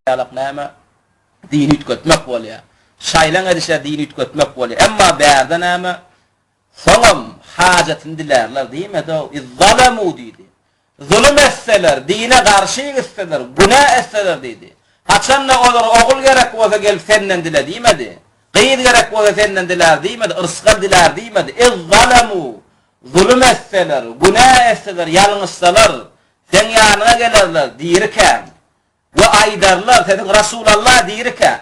yalak näme dini ütkötmek bolýar. Şaýlan edişe dini ütkötmek bolýar. Emma bärde näme soňam hajatyny dilerler diýme de izzalamu diýdi. Zulüm etseler, dine garşy etseler, günah etseler diýdi. Haçanna olar ogul gerek bolsa gelip senden dile diýmedi. Qyýd gerek bolsa senden diler diýmedi, ırsgal diler diýmedi. Izzalamu zulüm etseler, günah etseler, ýalňyşsalar, sen ýanyna gelerler diýirken we aýdarlar sen Rasulullah diýirken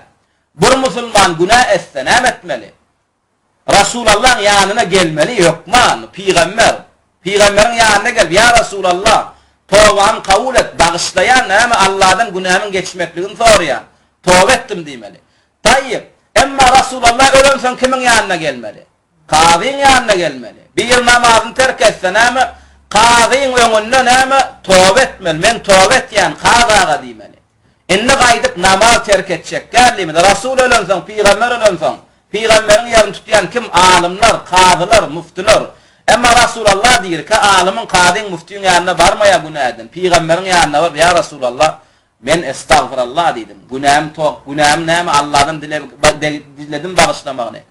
bir musulman günah etse näme etmeli? Rasulullah ýanyna gelmeli ýokman, Peygamberin ýanyna gelip ya Rasulullah tawban kabul et, bagışlayan näme Allah'dan günahymyň geçmekligini soraýan. Tawba etdim diýmeli. Tayyip, emma Rasulullah ölen soň kimiň ýanyna gelmeli? Qazyň ýanyna gelmeli. Bir namazyny terk etse näme? Qazyň öňünde näme? Tawba etmeli. Men tawba etýän qazaga diýmeli. Inne gaýdyp namaz terk etjek gelmeli. Rasul ölen soň, Peygamber ölen soň, Peygamberiň ýaryny tutýan kim? Alimler, qazylar, muftiler. Emma Rasulullah diýir ki, alimyň, qazyň, muftiýiň ýanyna barmaýa günäden. Peygamberiň ýanyna bar, ya Rasulullah, men estağfirullah diýdim. Günahym näme? Allah'dan diledim bagışlamagyny.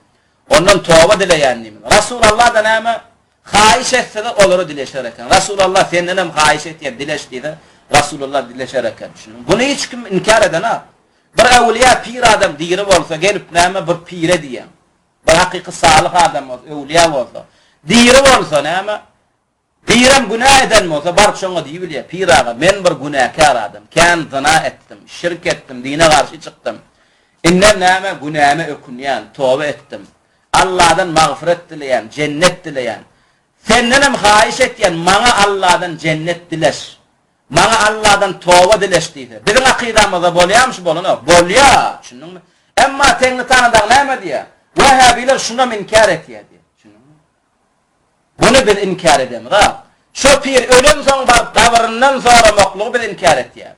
Ondan tawba dileýändim. Rasulullah da näme? Haýyş etse de olary dileşereken. Rasulullah senden hem haýyş etýär, dileş diýdi. Rasulullah dileşereken. Bunu hiç kim inkar eden ha? Bir awliya pir adam diýiri bolsa gelip näme bir pire diýen. Bir hakyky salih adam bolsa, awliya bolsa, diýiri bolsa näme? Pirem günah eden bolsa bar şoňa diýbilýär. Pir aga men bir günahkar adam. Kan zina etdim, şirk etdim, dine garşy çykdym. Inne näme günahymı ökünýän, tawba etdim. Allah'dan mağfiret dileyen, cennet dileyen. Senden hem haýyş etýän, maňa Allah'dan cennet dileş. Maňa Allah'dan tawba dileş diýdi. Bizim akydamyzda bolýarmy bolany? Bolýar, şunuňmy? Emma teňni tanadan näme diýär? Wahhabiler şuna inkar etýär diýär. Şunuňmy? Bunu biz inkar edemiz ha. Şu pir ölen soň bar gabryndan sonra maklugy biz inkar etýär.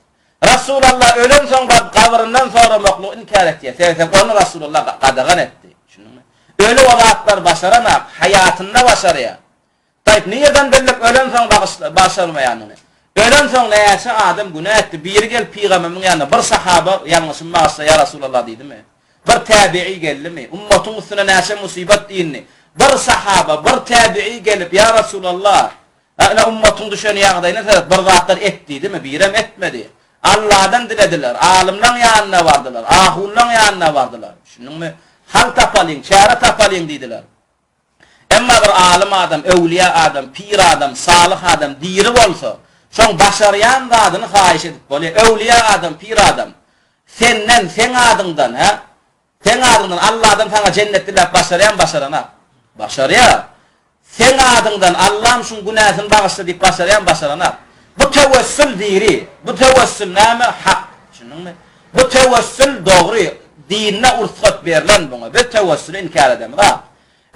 Rasulullah ölen soň bar gabryndan sonra maklugy inkar etýär. Sebäp onu Rasulullah gadagan etdi. Şunuňmy? Öle olatlar başaranap, hayatında başarıya. Tayyip niyeden bellik ölen soň başarmayanını. Ölen soň näçe adam günah etdi. Bir gel Peygamberimiň ýanyna bir sahaba ýalňyşyň maqsa ya Rasulullah diýdimi? Bir tabi'i geldi ummatyň üstüne näçe musibet diýinni. Bir sahaba, bir tabi'i gelip ya Rasulullah, ana ummatyň düşen ýagdaýyna bir zatlar etdi diýdimi? Birem etmedi. Allah'dan dilediler. Alimden ýanyna bardylar. Ahuldan ýanyna bardylar. Şunuňmy? Hal tapalyň, çara tapalyň diýdiler. Emma bir alim adam, ewliya adam, pir adam, salih adam diýiri bolsa, şoň başarýan zadyny haýyş edip bolýar. Ewliya adam, pir adam. Sen adyňdan, ha? Sen adyňdan Allah'dan sana cennet dilep başarýan başarana. Başarýar. Sen adyňdan Allah'ım şuň günahyny bagyşla diýip başarýan başarana. Bu tevessül diýiri. Bu tevessül näme? Hak. Şunuňmy? Bu tevessül dogry. Dinine ursat berilen buna. Bu tevessülü inkar edemir ha.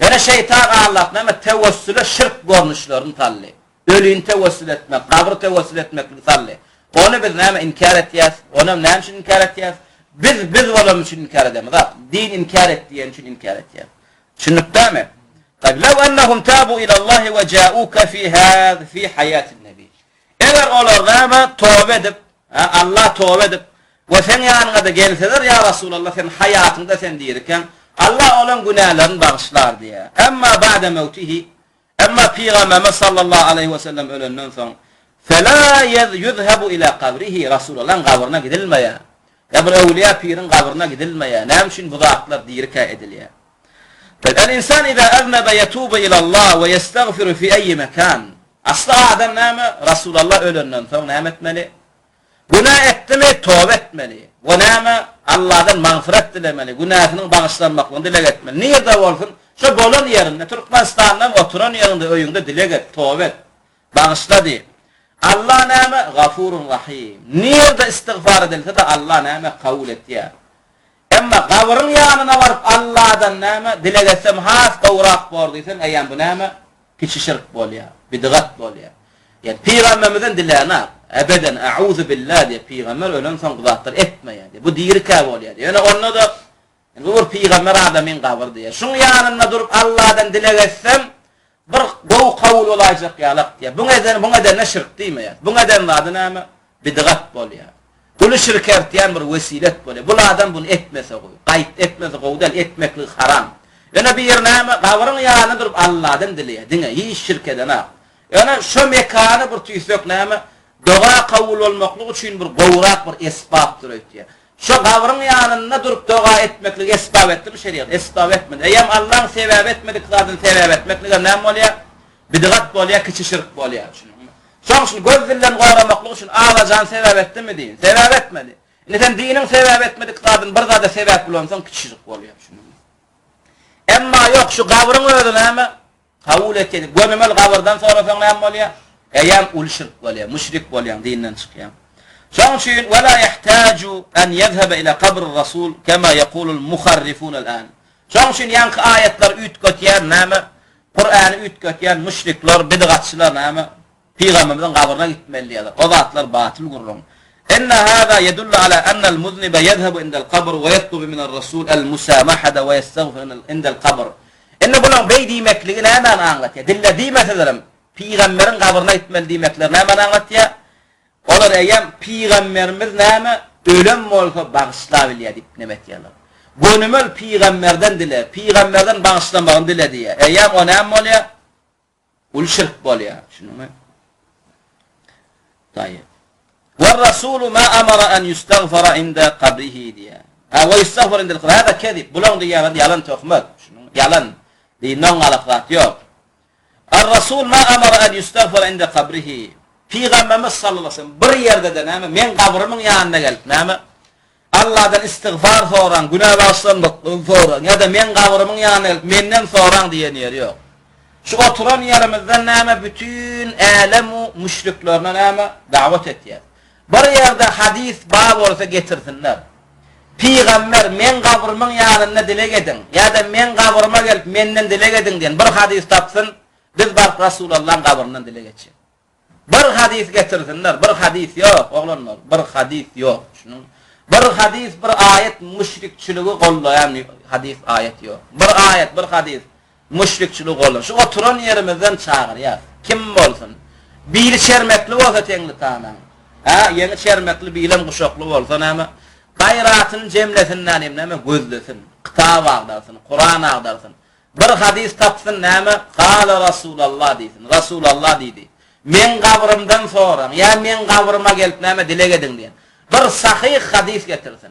Ene şeytan Allah näme tevessüle şirk görnüşlerini tally. Ölüň tevessül etmek, kabr tevessül etmekni tally. Onu biz näme inkar etýäs? Onu näme üçin inkar etýäs? Biz olam üçin inkar edemir ha. Din inkar etdiýen üçin inkar etýäs. Şunuňdamy? Tabi law annahum tabu ila Allah ve ja'uka fi hayatin nabi. Eger olar näme tawba edip, Allah tawba edip ve sen ýanyna da gelseler ya Rasulullah sen hayatında sen diýirken Allah olan günahlarını bağışlar diye. Emma ba'de mevtihi, emma Peygamberimiz sallallahu aleyhi ve sellem ölenden soň fela yuzhabu ila qabrihi, Rasulullah'ın kabrına gidilmeye. Ya bir evliya pirin kabrına gidilmeye. Näme üçin bu zatlar diýirke edilýär. El insan iza aznaba yatubu ila Allah ve yestagfiru fi ayyi mekan. Asla adam näme? Rasulullah ölenden soň näme etmeli? Günah etdimi, tawba etmeli. Ve näme? Allah'dan mağfiret dilemeli. Günahynyň bağışlanmaklaryny dilek etmeli. Nerede bolsun? Şu bolan ýerinde, Türkmenistan'dan oturan ýerinde öýüňde dilek et, tawba et. Bağışla diýip. Allah näme? Gafurur rahim. Nerede istigfar edilse de Allah näme? Kabul etýär. Emma gabryň ýanyna baryp Allah'dan näme? Dilek etsem has gowrak bor diýsen, aýan bu näme? Kiçi şirk bolýar, bidgat bolýar. Yani Peygamberimizden diläne ebeden a'udhu billah diye Peygamber ölen soň zatlar etmeýär diye. Bu diýirke bolýar. Yani onda da bu bir Peygamber adamyň gabry diye. Şuň ýanyna durup Allah'dan dilek etsem bir gow kawul bolajak ýalak diye. Buňa eden şirk diýmeýär. Buňa eden zady näme? Bidgat bolýar. Ulu şirket diyen bir vesilet böyle. Bu adam bunu etmese koy. Kayıt etmese koydal etmeklik haram. Yani bir yerine kavrın yağını durup Allah'dan dileye. Dine hiç şirkeden ha. Yani şu mekanı bir tüysök neyme doğa kavul olmaklık için bir kovrak bir esbaptır ötüye. Şu kavrın yanında durup doğa etmeklik esbab etti mi şeriat? Esbab etmedi. Eğer Allah'ın sebep etmedik kadın sebep etmeklik ne oluyor? Bidgat oluyor, küçük şirk oluyor. Son için gözlerinden koyramaklık için ağlayacağın sebep etti mi deyin? Sebep etmedi. Neden dinin sebep etmedik kadın bir daha da sebep bulunsan küçük şirk oluyor. Emma yok şu kavrın ödün ama kabul etmedi. Gönümel kavrdan sonra sen ne oluyor? Eğer ul şirk oluyor, müşrik oluyor, dinden çıkıyor. Son için وَلَا يَحْتَاجُ أَنْ يَذْهَبَ إِلَى قَبْرِ الرَّسُولِ كَمَا يَقُولُ الْمُخَرِّفُونَ الْآنِ. Son için yankı ayetler ütkötüyen nama, Kur'an'ı ütkötüyen müşrikler, bidgatçılar nama, Peygamberimizin kabrına gitmeliyorlar. O zatlar batıl kurulun. İnne hâzâ yedullu ala ennel muznibe yezhebu indel kabr ve yetlubu minel rasul el musamahada ve yestağfir indel kabr. İnne bunun bey demekliğini hemen anlatıyor. Dille demeselerim. Peygamberin kabrına gitmeli demeklerini hemen anlatıyor. Olur eyyem Peygamberimiz neyme ölüm olsa bağışlayabiliyor deyip nemet yalar. Gönümül Peygamberden dile, Peygamberden bağışlamakın dile diye. Eyyem o neyme oluyor? Ul şirk oluyor. Şunu mu? Tayyip. وَالرَّسُولُ مَا أَمَرَ أَنْ يُسْتَغْفَرَ عِنْدَ قَبْرِهِ diye. وَيُسْتَغْفَرَ عِنْدَ الْقَبْرِ. Hada kedip. Bulan diye yalan tökmek. Yalan. Dinden alaklat yok. الرَّسُولُ مَا أَمَرَ أَنْ يُسْتَغْفَرَ عِنْدَ قَبْرِهِ. Peygamberimiz sallallahu aleyhi ve sellem bir yerde de neyme men kabrımın yanına gelip neyme Allah'tan istiğfar soran, günah bağışlanmaktan soran ya da men kabrımın yanına gelip menden soran diyen yer yok. Şu oturan yerimizden neyme bütün alemu müşriklerine neyme davet etiyor. Bir yerde hadis bab olsa getirsinler. Peygamber men kabrımın yanına dile edin ya da men kabrıma gelip menden dile edin diyen bir hadis tapsın biz bak Resulullah'ın kabrından dile geçelim. Bir hadis getirsinler, bir hadis yok oğlanlar, bir hadis yok. Bir hadis, bir ayet müşrikçiliği kollayan hadis ayet yok. Bir ayet, bir hadis müşrikçiliği kollayan. Şu oturan yerimizden çağır ya. Kim olsun? Bir şermekli olsa tengli tamam. Yeni şermekli bilen kuşaklı olsa ama gayratının cemlesinden emneme gözlesin, kitap ağdarsın, Kur'an ağdarsın. Bir hadis tapsın ama kâle Resulallah desin. Resulallah dedi. Men kabrımdan sonra ya men kabrıma gelip neme dile edin diyen bir sahih hadis getirsin.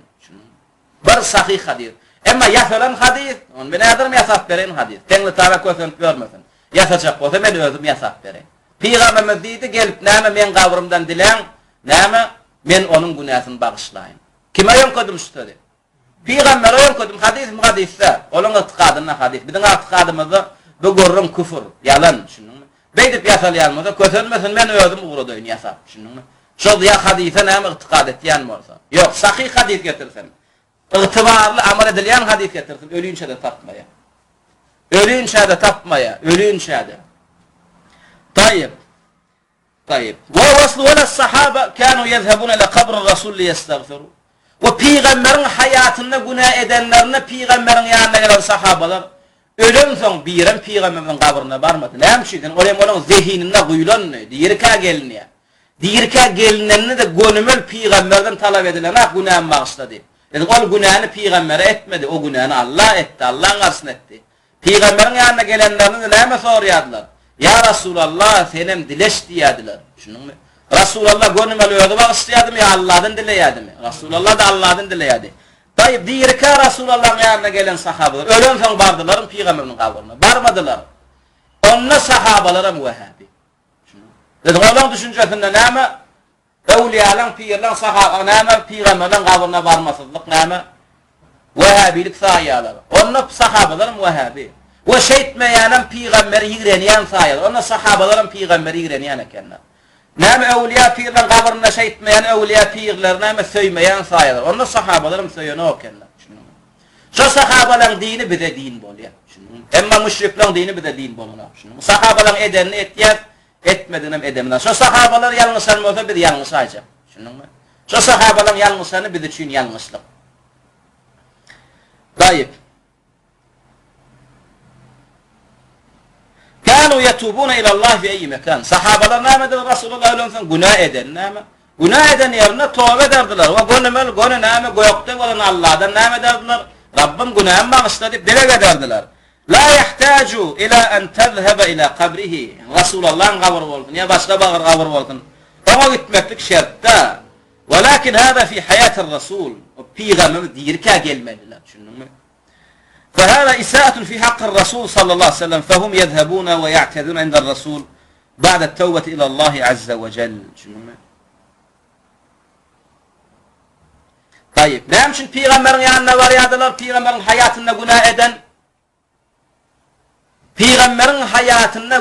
Bir sahih hadis. Ama yasalan hadis, on ben adım yasap veren hadis. Tengli tarak olsun görmesin. Yasacak olsa ben özüm yasap vereyim. Peygamberimiz dedi gelip neme men kabrımdan dilen neme men onun günahını bağışlayayım. Kime yönködüm şu dedi? Peygamber'e yönködüm hadis mi hadisse? Onun ıtıkadına hadis. Bizim ıtıkadımızda bu görürüm küfür, yalan. Beydip yasalayalmasa, kötönmesin men özüm uğradoyun yasap. Şu ya hadise neyme ıtıkad ettiyen mi olsa? Yok, sahih hadis getirsin. İtibarlı amal edilen hadis getirsin. Ölüyünçe de tapmaya. Ölüyünçe de tapmaya. Ölüyünçe de. Tayyip. Tayyip. Ve vaslu ve sahaba kanu yezhebun ile kabr Rasul li yestağfiru. Ve peygamberin hayatında günah edenlerine peygamberin yanına gelen sahabalar ölüm son biren peygamberin kabrına barmadı. Ne şeyden onun zihninde kuyulan ne? Diyirka geliniyor. Diyirka gelinenini de gönümül peygamberden talep edilen günahını bağışladı. Yani o günahını peygambere etmedi. O günahını Allah etti. Allah'ın karşısına etti. Peygamberin yanına gelenlerini de ne soruyordular? Ya Resulallah senem dileş diyediler. Şunun mu? Resulallah gönümül ödü bağışlayadı mı ya Allah'dan dileyedi mi? Resulallah da Allah'dan dileyedi. Tayyip diyirka Resulullah'ın yanına gelen sahabalar ölüm son bardıların peygamberin kabrına. Barmadılar. Onunla sahabalara müvehhabi. Dedim onun düşüncesinde neyme? Evliyalan, pirlan, sahabalan, neyme? Peygamberin kabrına barmasızlık neyme? Vehhabilik sahiyalar. Onunla sahabaların müvehhabi. Ve şeytmeyenin peygamberi yigreniyen sahiyalar. Onunla sahabaların peygamberi yigreniyen ekenler. Neyme evliya pirlan kabrına şeytmeyen evliya pirler neyme söymeyen sahiyalar. Onunla sahabaların söyüyene okenler. Şu sahabaların dini bize din boluyor. Emma müşriklerin dini bize din boluna. Sahabaların edenini ettiyer, etmediğini edeminden. Şu sahabalar yanlışlarını olsa bir yanlış ayacak. Şu sahabaların yanlışlarını bir için yanlışlık. Tayyip. Kanu yetubuna ilallah fi eyyi mekan. Sahabalar nâmedir Resulullah öyleyse günah eden nâme. Günah eden yerine tövbe ederdiler. Ve gönü näme goýakda bolan Allah'dan näme ederdiler? Rabbim günahımı bağışla deyip dile ederdiler. La yahtaju ila en tezhebe ila kabrihi. Resulullah'ın kabri bolsun ya başka bir kabri bolsun. Ona gitmeklik şertte. Walakin hada fi hayatir Rasul. Peygamber dirka gelmediler. Düşündünmü? فهذا إساءة في حق الرسول صلى الله عليه وسلم فهم يذهبون ويعتذرون عند الرسول بعد التوبة إلى الله عز وجل. Tayyip. Näme üçin Peygamberin ýanyna barýardylar? Peygamberin hayatında günah eden, Peygamberin hayatında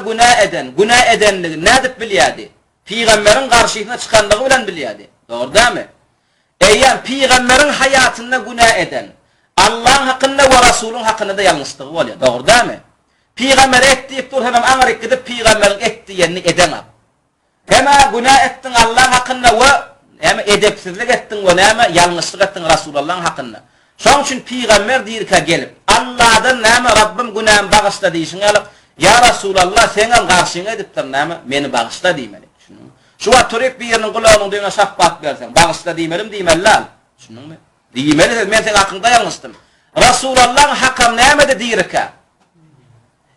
günah edenligi nädip bilýärdi? Peygamberin garşysyna çykanlygy bilen bilýärdi. Dogry dämi? Eýer Peygamberin hayatında günah eden, Allah'ın hakkında ve Resul'ün hakkında da yanlışlığı bolýar. Dogry dämi? Peygamber etdiýip dur hem aňyryk gidip Peygamberin etdiýänini edenap. Hem günah ettin Allah'ın hakkında ve hem edepsizlik ettin ve näme yanlışlyk ettin Resulullah'ın hakkında. Şoň üçin Peygamber diýirkä gelip Allah'dan näme Rabbim günahymı bağışla diýişiň alyp ya Resulullah seňe garşyňa edipdir näme meni bağışla diýmeli. Şu wagt turip bir ýeriniň gulagynyň döňe şapbat berseň bağışla diýmelim diýmeli. Şunuňmy? Diýmeli men seň hakkynda yanlışdym. Resulullah'ın hakam näme de diýirkä?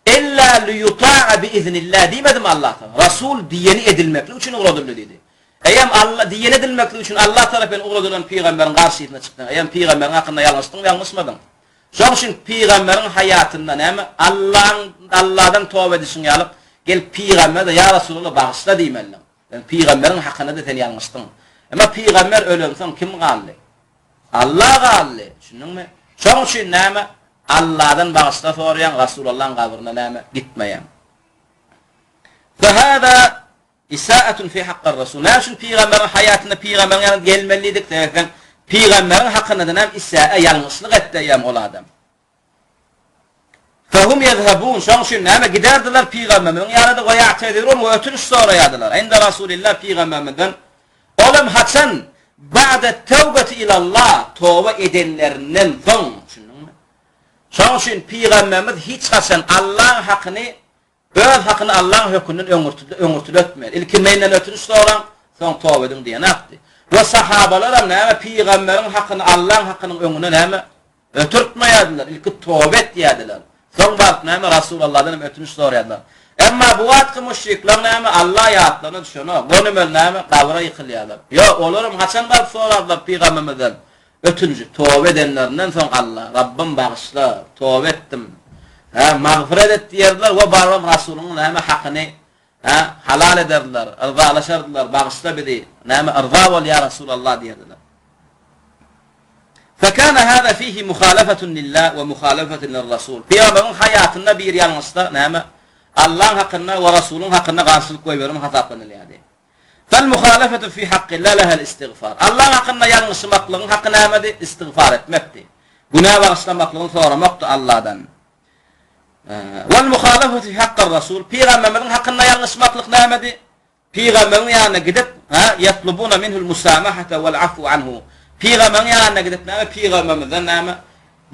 İlla liyuta'a bi iznillah diýmedim Allah Taala. Resul diýeni edilmekli üçin uğradylar dedi. Eýem Allah diýen edilmekli üçin Allah tarapyn uğradylan Peygamberin garşysyna çykdyň. Eýem Peygamberin hakkynda yanlışdyň, yanlışmadın. Şoň üçin Peygamberin hayatında näme Allah'dan tövbe edişiň alyp gelip Peygamber de ya Resulullah bağışla diýmeli. Yani Peygamberin hakkında da sen yanlışdyň. Ama Peygamber ölensoň kim galdy? Allah galdy. Düşündüňmi? Şoň üçin näme Allah'dan bağışla sorayan Resulullah'ın kabrına näme gitmeýän. Fahada İsa'atun fi haqqar Rasul. Näçin Peygamberin hayatında Peygamberin ýanyna gelmelidik derken Peygamberin hakkında da näme isa'a ýalňyşlyk etdiýär ol adam. Fahum yezhabun şoň üçin näme giderdiler Peygamberin ýanyna da goýatydirun we ötünç soraýardylar. Inde Rasulillah Peygamberden olam haçan ba'da tawbati ila Allah tawba edenlerinden soň. Şoň üçin Peygamberimiz hiç haçan Allah'ın hakyny öz hakyny Allah'ın hökmünden öňürtületmedi. İlki menden ötürü soran, soň tawba edin diýen akdy. Ve sahabalar näme Peygamberin hakyny Allah'ın hakynyň öňüne näme ötürtmeýärdiler. İlki tawba et diýärdiler. Soň bak näme Rasulullah'dan ötürü soraýardylar. Emma bu wagtky müşrikler näme Allah ýatlaryny düşünýär. Gonumel näme kabra ýykylýarlar. Yo, olaram haçan barp soradylar Peygamberden. Ötünci tövbe edenlerinden soň Allah Rabbim bağışla, tövbe etdim. Mağfiret et diýerler we barwam Rasulunyň näme hakyny halal ederdiler, ırzalaşardylar, bağışla bidi. Näme ırza bol ya Resulullah diýerdiler. Fakana hada fihi muhalafetun lillah ve muhalafetun lirrasul. Peygamberin hayatında bir ýalňyşda näme Allah'ın hakkında ve Resulüň hakkında garşylyk goýberme hataplanylýardy. فالمخالفة في حق الله لها الاستغفار. Allah hakkında yanlışmaklığın hakkı nämedi? İstiğfar etmekti. Günah bağışlamaklığın soramakdı Allah'dan. Vel muhalefeti fi hakkar Rasul. Peygamberin hakkında yanlışmaklık nämedi? Peygamberin ýanyna gidip yatlubuna minhu'l musamahata vel afu anhu. Peygamberin ýanyna gidip näme Peygamberimizden näme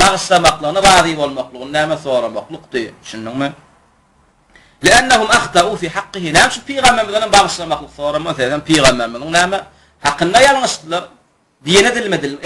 bağışlamaklığını, razı bolmaklığını näme soramaklyqdy. Düşündiňmi? لأنهم أخطأوا في حقه. نعم شو Peygamber bilen bağışlamaklyk sorama, Peygamberin näme hakkında yanlışdylar. Diýen edilmeli.